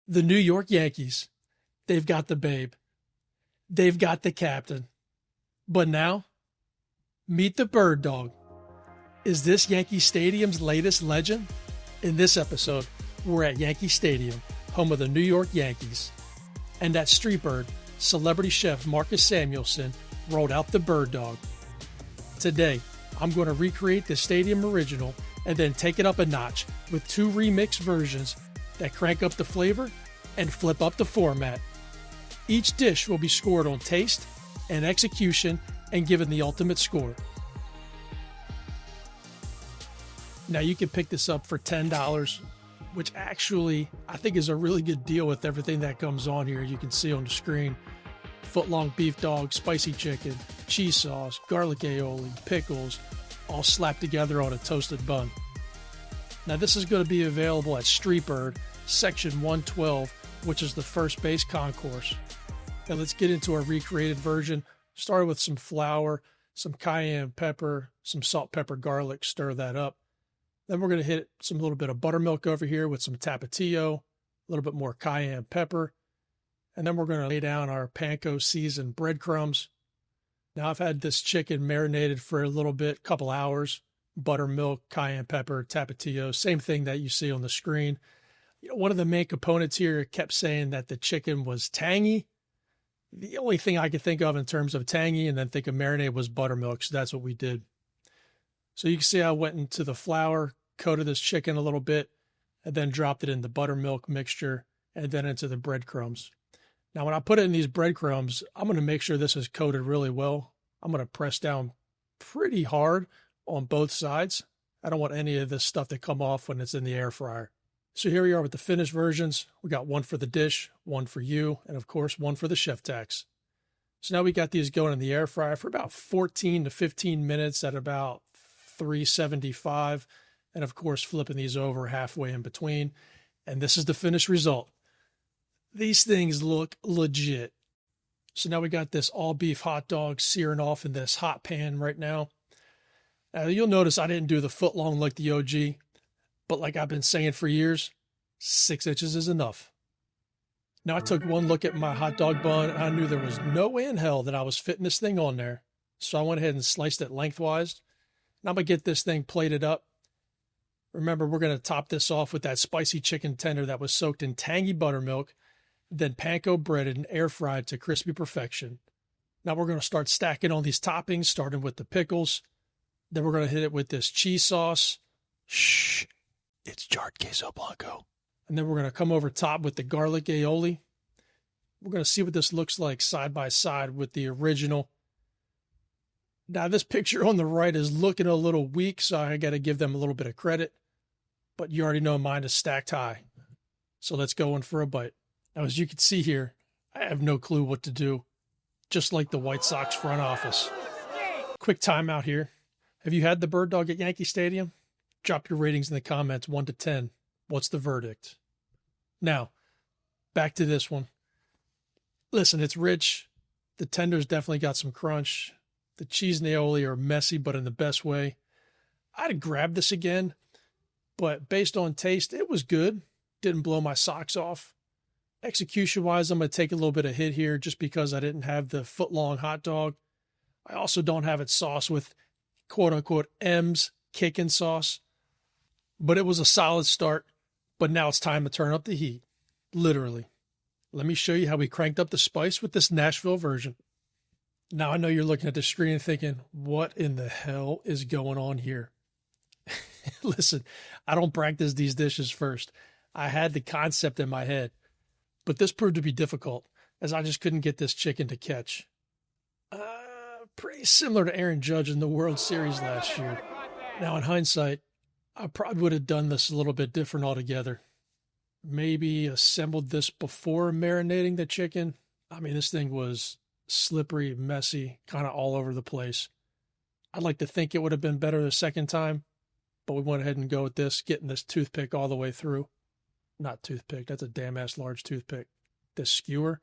The New York Yankees, they've got the babe. They've got the captain. But now, meet the Birddog. Is this Yankee Stadium's latest legend? In this episode, we're at Yankee Stadium, home of the New York Yankees. And at Streetbird, celebrity chef Marcus Samuelsson rolled out the Birddog. Today, I'm going to recreate the stadium original and then take it up a notch with two remixed versions that crank up the flavor and flip up the format. Each dish will be scored on taste and execution and given the ultimate score. Now you can pick this up for $10, which actually I think is a really good deal with everything that comes on here. You can see on the screen, footlong beef dog, spicy chicken, cheese sauce, garlic aioli, pickles, all slapped together on a toasted bun. Now this is going to be available at Streetbird, section 112, which is the first base concourse. Now let's get into our recreated version. Started with some flour, some cayenne pepper, some salt, pepper, garlic, stir that up. Then we're going to hit some little bit of buttermilk over here with some tapatio, a little bit more cayenne pepper. And then we're going to lay down our panko seasoned breadcrumbs. Now I've had this chicken marinated for a little bit, couple hours. Buttermilk, cayenne pepper, tapatio, same thing that you see on the screen. You know, one of the main components here kept saying that the chicken was tangy. The only thing I could think of in terms of tangy and then think of marinade was buttermilk, so that's what we did. So you can see I went into the flour, coated this chicken a little bit, and then dropped it in the buttermilk mixture, and then into the breadcrumbs. Now when I put it in these breadcrumbs, I'm going to make sure this is coated really well. I'm going to press down pretty hard on both sides. I don't want any of this stuff to come off when it's in the air fryer. So here we are with the finished versions. We got one for the dish, one for you, and of course, one for the chef tax. So now we got these going in the air fryer for about 14 to 15 minutes at about 375. And of course, flipping these over halfway in between. And this is the finished result. These things look legit. So now we got this all beef hot dog searing off in this hot pan right now. You'll notice I didn't do the foot long like the OG, but like I've been saying for years, 6 inches is enough. Now I took one look at my hot dog bun and I knew there was no way in hell that I was fitting this thing on there. So I went ahead and sliced it lengthwise. Now I'm going to get this thing plated up. Remember, we're going to top this off with that spicy chicken tender that was soaked in tangy buttermilk, then panko breaded and air fried to crispy perfection. Now we're going to start stacking on these toppings, starting with the pickles. Then we're going to hit it with this cheese sauce. Shh, it's jarred queso blanco. And then we're going to come over top with the garlic aioli. We're going to see what this looks like side by side with the original. Now this picture on the right is looking a little weak, so I got to give them a little bit of credit. But you already know mine is stacked high. So let's go in for a bite. Now as you can see here, I have no clue what to do. Just like the White Sox front office. Quick timeout here. Have you had the Birddog at Yankee Stadium? Drop your ratings in the comments, 1 to 10. What's the verdict? Now, back to this one. Listen, it's rich. The tender's definitely got some crunch. The cheese and aioli are messy, but in the best way. I'd grab this again, but based on taste, it was good. Didn't blow my socks off. Execution-wise, I'm going to take a little bit of hit here just because I didn't have the foot-long hot dog. I also don't have it sauced with quote-unquote M's kickin' sauce. But it was a solid start. But now it's time to turn up the heat. Literally. Let me show you how we cranked up the spice with this Nashville version. Now I know you're looking at the screen and thinking, what in the hell is going on here? Listen, I don't practice these dishes first. I had the concept in my head. But this proved to be difficult, as I just couldn't get this chicken to catch. Pretty similar to Aaron Judge in the World Series last year. Now, in hindsight, I probably would have done this a little bit different altogether. Maybe assembled this before marinating the chicken. I mean, this thing was slippery, messy, kind of all over the place. I'd like to think it would have been better the second time, but we went ahead and go with this, getting this toothpick all the way through. Not toothpick, that's a damn ass large toothpick. This skewer.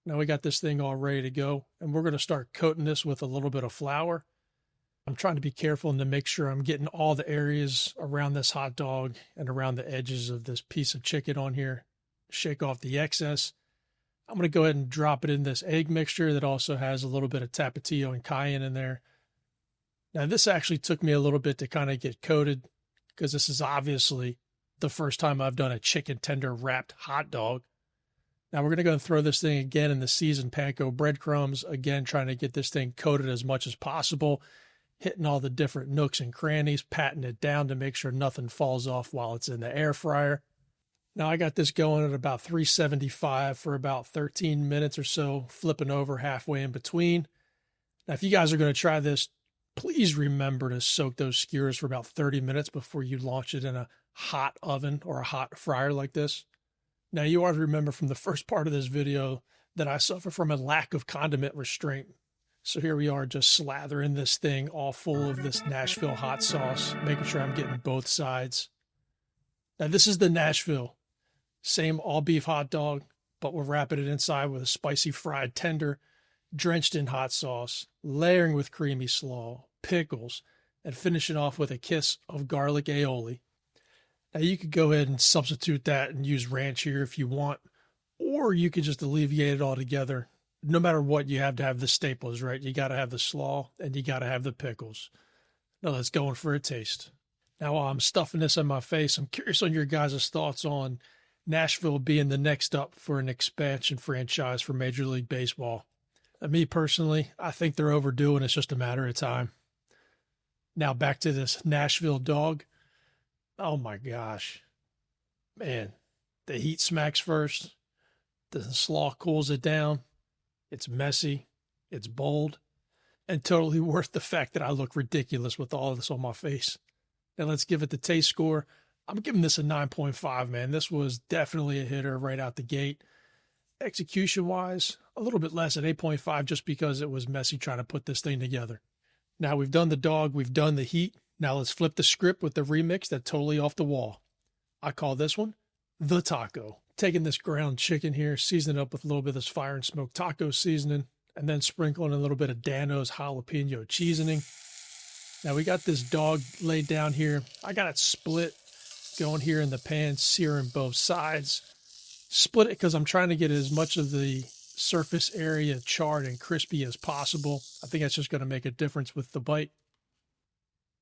Now we got this thing all ready to go, and we're going to start coating this with a little bit of flour. I'm trying to be careful and to make sure I'm getting all the areas around this hot dog and around the edges of this piece of chicken on here. shake off the excess. I'm going to go ahead and drop it in this egg mixture that also has a little bit of tapatio and cayenne in there. Now, this actually took me a little bit to kind of get coated because this is obviously the first time I've done a chicken tender wrapped hot dog. Now, we're going to go and throw this thing again in the seasoned panko breadcrumbs, again, trying to get this thing coated as much as possible, hitting all the different nooks and crannies, patting it down to make sure nothing falls off while it's in the air fryer. Now, I got this going at about 375 for about 13 minutes or so, flipping over halfway in between. Now, if you guys are going to try this, please remember to soak those skewers for about 30 minutes before you launch it in a hot oven or a hot fryer like this. Now, you ought to remember from the first part of this video that I suffer from a lack of condiment restraint. So here we are just slathering this thing all full of this Nashville hot sauce, making sure I'm getting both sides. Now, this is the Nashville. Same all-beef hot dog, but we're wrapping it inside with a spicy fried tender, drenched in hot sauce, layering with creamy slaw, pickles, and finishing off with a kiss of garlic aioli. Now, you could go ahead and substitute that and use ranch here if you want, or you could just alleviate it all together. No matter what, you have to have the staples, right? You got to have the slaw and you got to have the pickles. Now, let's go in for a taste. Now, while I'm stuffing this in my face, I'm curious on your guys' thoughts on Nashville being the next up for an expansion franchise for Major League Baseball. Me personally, I think they're overdue and it's just a matter of time. Now, back to this Nashville dog. Oh my gosh. Man, the heat smacks first. The slaw cools it down. It's messy. It's bold. And totally worth the fact that I look ridiculous with all of this on my face. Now let's give it the taste score. I'm giving this a 9.5, man. This was definitely a hitter right out the gate. Execution-wise, a little bit less at 8.5 just because it was messy trying to put this thing together. Now we've done the dog. We've done the heat. Now let's flip the script with the remix that's totally off the wall. I call this one the taco. Taking this ground chicken here, seasoning it up with a little bit of this fire and smoke taco seasoning, and then sprinkling a little bit of Dano's jalapeno seasoning. Now we got this dog laid down here. I got it split, going here in the pan, searing both sides. Split it because I'm trying to get as much of the surface area charred and crispy as possible. I think that's just going to make a difference with the bite.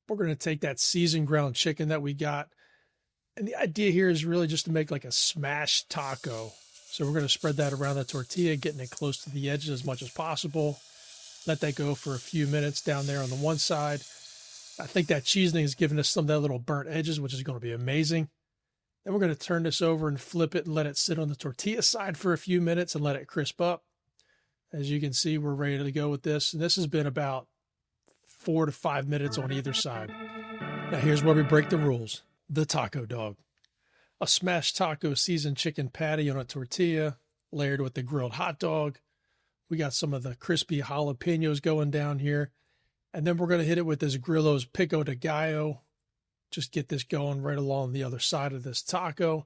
We're going to take that seasoned ground chicken that we got. And the idea here is really just to make like a smashed taco. So we're going to spread that around the tortilla, getting it close to the edges as much as possible. Let that go for a few minutes down there on the one side. I think that seasoning is giving us some of that little burnt edges, which is going to be amazing. Then we're going to turn this over and flip it and let it sit on the tortilla side for a few minutes and let it crisp up. As you can see, we're ready to go with this. And this has been about 4 to 5 minutes on either side. Now here's where we break the rules. The taco dog. A smashed taco seasoned chicken patty on a tortilla, layered with the grilled hot dog. We got some of the crispy jalapenos going down here. And then we're going to hit it with this Grillo's pico de gallo. Just get this going right along the other side of this taco.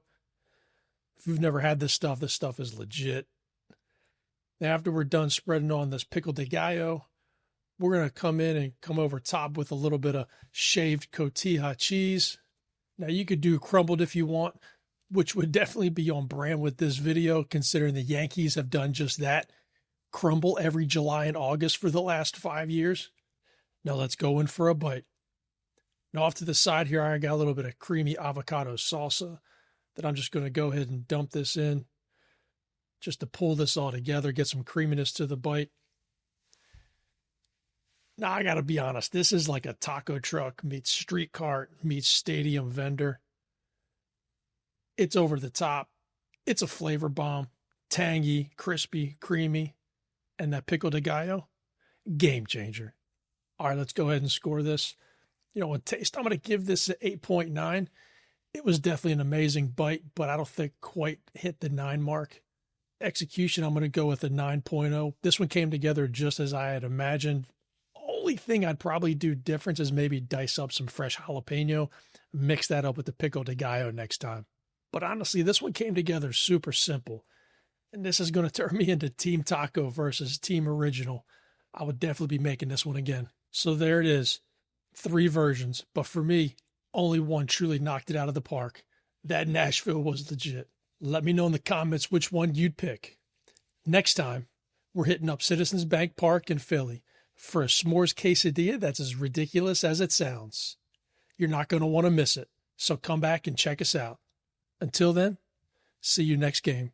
If you've never had this stuff is legit. Now, after we're done spreading on this pico de gallo, we're going to come in and come over top with a little bit of shaved cotija cheese. Now, you could do crumbled if you want, which would definitely be on brand with this video, considering the Yankees have done just that. Crumble every July and August for the last 5 years. Now, let's go in for a bite. Now, off to the side here, I got a little bit of creamy avocado salsa that I'm just going to go ahead and dump this in just to pull this all together, get some creaminess to the bite. Now, I got to be honest, this is like a taco truck meets street cart meets stadium vendor. It's over the top. It's a flavor bomb. Tangy, crispy, creamy. And that pico de gallo, game changer. All right, let's go ahead and score this. On taste, I'm going to give this an 8.9. It was definitely an amazing bite, but I don't think quite hit the 9 mark. Execution, I'm going to go with a 9.0. This one came together just as I had imagined. Only thing I'd probably do different is maybe dice up some fresh jalapeno, mix that up with the pico de gallo next time. But honestly, this one came together super simple. And this is going to turn me into Team Taco versus Team Original. I would definitely be making this one again. So there it is. 3 versions. But for me, only one truly knocked it out of the park. That Nashville was legit. Let me know in the comments which one you'd pick. Next time, we're hitting up Citizens Bank Park in Philly for a s'mores quesadilla that's as ridiculous as it sounds. You're not going to want to miss it, so come back and check us out. Until then, see you next game.